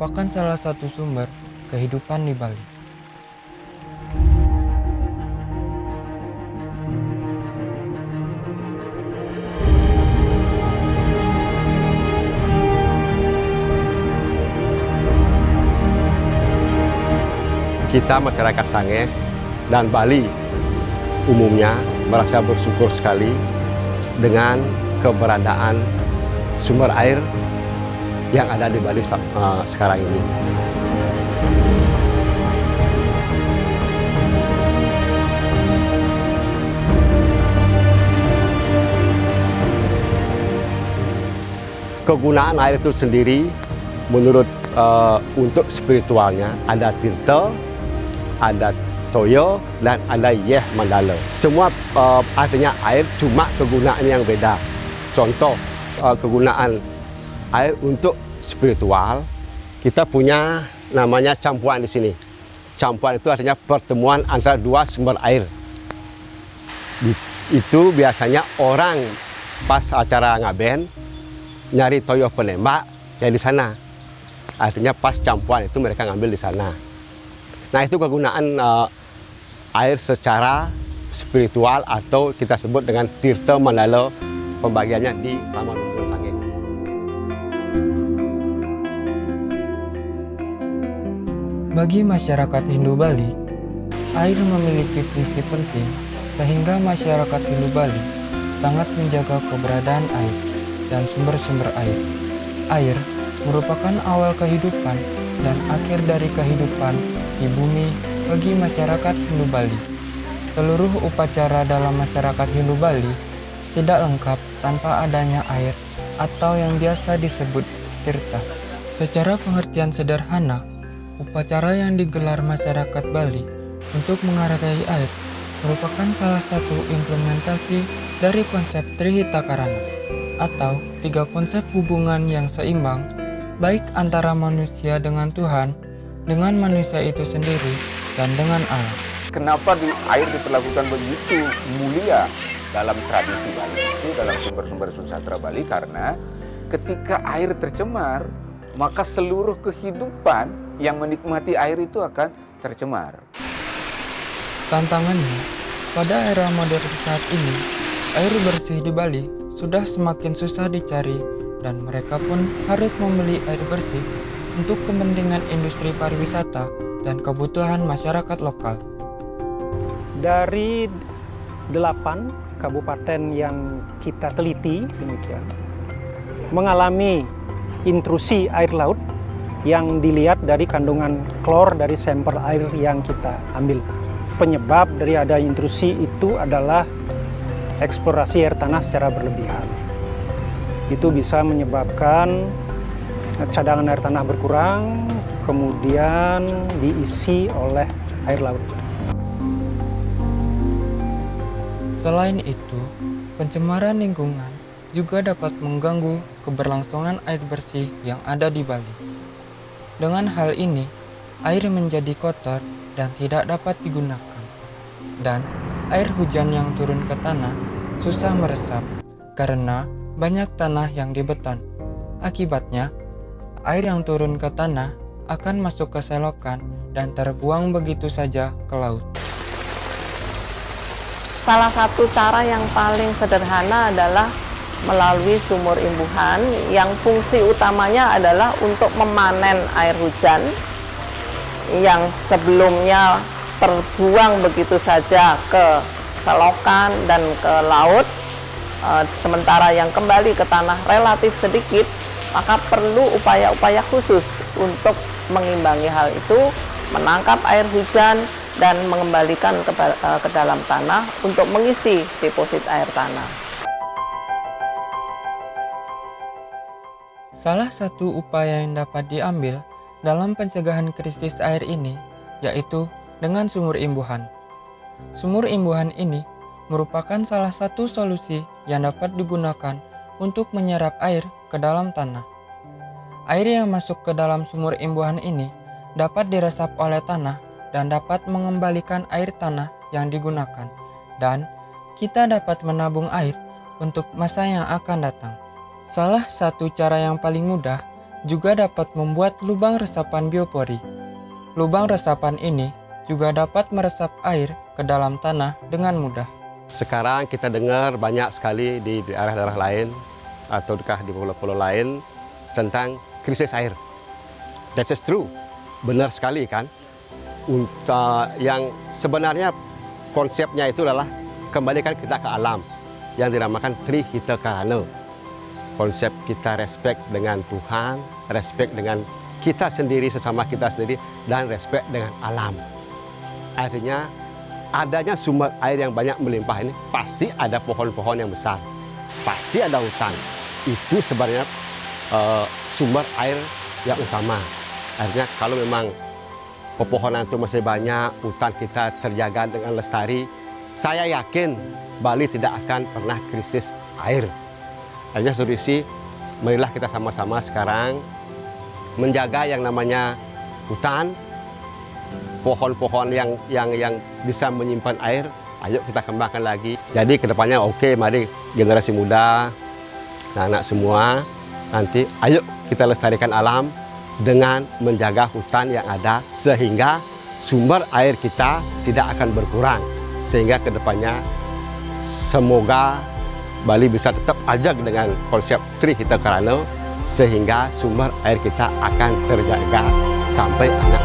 merupakan salah satu sumber kehidupan di Bali. Kita masyarakat Sangeh dan Bali umumnya merasa bersyukur sekali dengan keberadaan sumber air yang ada di Bali sekarang ini. Kegunaan air itu sendiri menurut untuk spiritualnya ada tirta, ada toyo, dan ada yeh mandala. Semua artinya air, cuma kegunaan yang beda. Contoh kegunaan air untuk spiritual, kita punya namanya campuan di sini. Campuan itu artinya pertemuan antara dua sumber air. Itu biasanya orang pas acara ngaben nyari toyo penembak ya di sana. Artinya pas campuan itu mereka ngambil di sana. Nah, itu kegunaan air secara spiritual atau kita sebut dengan tirta mandala, pembagiannya di Taman Lumpur Sangeh. Bagi masyarakat Hindu Bali, air memiliki fungsi penting sehingga masyarakat Hindu Bali sangat menjaga keberadaan air dan sumber-sumber air. Air merupakan awal kehidupan dan akhir dari kehidupan di bumi bagi masyarakat Hindu Bali. Seluruh upacara dalam masyarakat Hindu Bali tidak lengkap tanpa adanya air atau yang biasa disebut tirta. Secara pengertian sederhana, upacara yang digelar masyarakat Bali untuk menghargai air merupakan salah satu implementasi dari konsep Trihita Karana atau tiga konsep hubungan yang seimbang baik antara manusia dengan Tuhan, dengan manusia itu sendiri, dan dengan alam. Kenapa air diperlakukan begitu mulia dalam tradisi Bali itu, dalam sumber-sumber Sunsatra Bali? Karena ketika air tercemar, maka seluruh kehidupan yang menikmati air itu akan tercemar. Tantangannya, pada era modern saat ini, air bersih di Bali sudah semakin susah dicari dan mereka pun harus membeli air bersih untuk kepentingan industri pariwisata dan kebutuhan masyarakat lokal. Dari 8 kabupaten yang kita teliti demikian mengalami intrusi air laut yang dilihat dari kandungan klor dari sampel air yang kita ambil. Penyebab dari ada intrusi itu adalah eksplorasi air tanah secara berlebihan. Itu bisa menyebabkan cadangan air tanah berkurang, kemudian diisi oleh air laut. Selain itu, pencemaran lingkungan juga dapat mengganggu keberlangsungan air bersih yang ada di Bali. Dengan hal ini, air menjadi kotor dan tidak dapat digunakan. Dan air hujan yang turun ke tanah susah meresap karena banyak tanah yang dibeton. Akibatnya, air yang turun ke tanah akan masuk ke selokan dan terbuang begitu saja ke laut. Salah satu cara yang paling sederhana adalah melalui sumur imbuhan yang fungsi utamanya adalah untuk memanen air hujan yang sebelumnya terbuang begitu saja ke selokan dan ke laut. Sementara yang kembali ke tanah relatif sedikit, maka perlu upaya-upaya khusus untuk mengimbangi hal itu, menangkap air hujan dan mengembalikan ke dalam tanah untuk mengisi deposit air tanah. Salah satu upaya yang dapat diambil dalam pencegahan krisis air ini yaitu dengan sumur imbuhan. Sumur imbuhan ini merupakan salah satu solusi yang dapat digunakan untuk menyerap air ke dalam tanah. Air yang masuk ke dalam sumur imbuhan ini dapat diresap oleh tanah dan dapat mengembalikan air tanah yang digunakan, dan kita dapat menabung air untuk masa yang akan datang. Salah satu cara yang paling mudah juga dapat membuat lubang resapan biopori. Lubang resapan ini juga dapat meresap air ke dalam tanah dengan mudah. Sekarang kita dengar banyak sekali di daerah-daerah lain atau di pulau-pulau lain tentang krisis air. That is true. Benar sekali kan? Yang sebenarnya konsepnya itu adalah kembalikan kita ke alam yang dinamakan Trihita Karana. Konsep kita respect dengan Tuhan, respect dengan kita sendiri, sesama kita sendiri, dan respect dengan alam. Artinya adanya sumber air yang banyak melimpah ini pasti ada pohon-pohon yang besar, pasti ada hutan. Itu sebenarnya sumber air yang utama. Artinya kalau memang pepohonan itu masih banyak, hutan kita terjaga dengan lestari, saya yakin Bali tidak akan pernah krisis air. Artinya solusi, marilah kita sama-sama sekarang menjaga yang namanya hutan, pohon-pohon yang bisa menyimpan air. Ayo kita kembangkan lagi. Jadi kedepannya oke, mari generasi muda, anak-anak semua, nanti ayo kita lestarikan alam dengan menjaga hutan yang ada sehingga sumber air kita tidak akan berkurang. Sehingga kedepannya semoga Bali bisa tetap ajak dengan konsep Trihita Karana sehingga sumber air kita akan terjaga sampai anak